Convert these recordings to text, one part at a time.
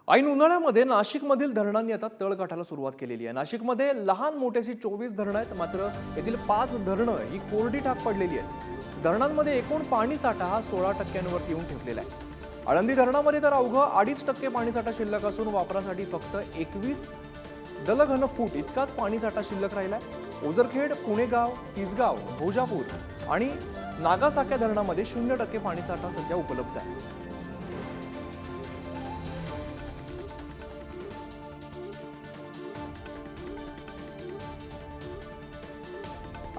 ऐन उन्हाळ्यामध्ये नाशिकमधील धरणांनी आता तळ गाठायला सुरुवात केलेली आहे। नाशिकमध्ये लहान मोठ्याशी 24 धरणं आहेत, मात्र येथील 5 धरणं ही कोरडी ठाक पडलेली आहेत। धरणांमध्ये एकूण पाणी साठा हा 16% येऊन ठेपलेला आहे। आळंदी धरणामध्ये तर अवघं 2.5% पाणी साठा शिल्लक असून वापरासाठी फक्त 21 दलघन फूट इतकाच पाणी साठा शिल्लक राहिलाय। ओझरखेड, पुणेगाव, तिसगाव, भोजापूर आणि नागासाक्या धरणामध्ये 0% पाणी साठा सध्या उपलब्ध आहे।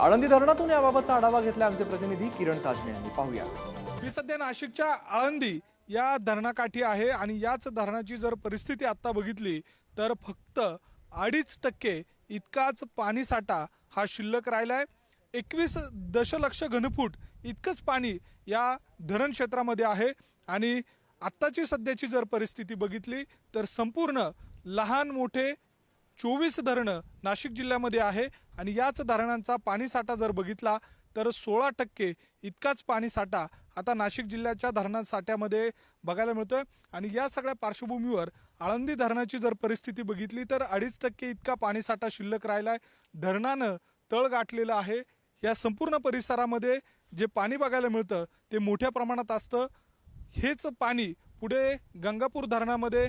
आळंदी धरणातून याबाबतचा आढावा घेतला आमचे प्रतिनिधी किरण ताजने यांनी। पाहूया। मी सध्या नाशिकच्या आळंदी या धरणाकाठी आहे आणि याच धरणाची जर परिस्थिती आता बघितली तर फक्त 2.5% इतकाच पाणी साठा हा शिल्लक राहिलाय। 21 दशलक्ष घनफूट इतकंच पाणी या धरण क्षेत्रामध्ये आहे आणि आत्ताची सध्याची जर परिस्थिती बघितली तर संपूर्ण लहान मोठे 24 धरणं नाशिक जिल्ह्यामध्ये आहे आणि याच धरणांचा पाणी साठा जर बघितला तर 16% इतकाच पाणी साठा आता नाशिक जिल्ह्याच्या धरणासाठ्यामध्ये बघायला मिळतोय। आणि या सगळ्या पार्श्वभूमीवर आळंदी धरणाची जर परिस्थिती बघितली तर 2.5% इतका पाणी साठा शिल्लक राहिलाय। धरणानं तळ गाठलेलं आहे। या संपूर्ण परिसरामध्ये जे पाणी बघायला मिळतं ते मोठ्या प्रमाणात असतं। हेच पाणी पुढे गंगापूर धरणामध्ये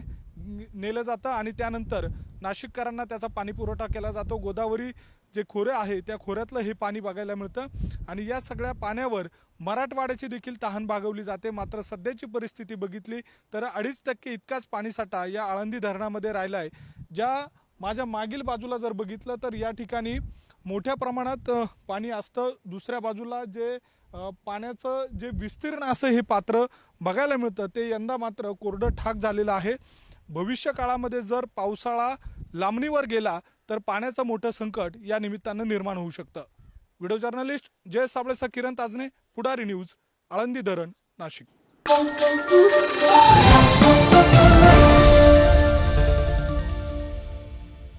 नेलं जातं आणि त्यानंतर नाशिककरांना त्याचा पाणी पुरवठा केला जातो। गोदावरी जे खोरे आहे त्या खोऱ्यातलं हे पाणी बघायला मिळतं आणि या सगळ्या पाण्यावर मराठवाड्याची देखील तहान भागवली जाते। मात्र सध्याची परिस्थिती बघितली तर 2.5% इतकाच पाणीसाठा या आळंदी धरणामध्ये राहिलाय। ज्या माझ्या मागील बाजूला जर बघितलं तर या ठिकाणी मोठ्या प्रमाणात पाणी असतं। दुसऱ्या बाजूला जे पाण्याचं जे विस्तीर्ण असं हे पात्र बघायला मिळतं ते यंदा मात्र कोरडं ठाक झालेलं आहे। भविष्य काळामध्ये जर पावसाळा लांबणीवर गेला तर पाण्याचं मोठं संकट या निमित्तानं निर्माण होऊ शकतं। व्हिडिओ जर्नलिस्ट जय साबळेसह किरण ताजने, पुढारी न्यूज, आळंदी धरण, नाशिक।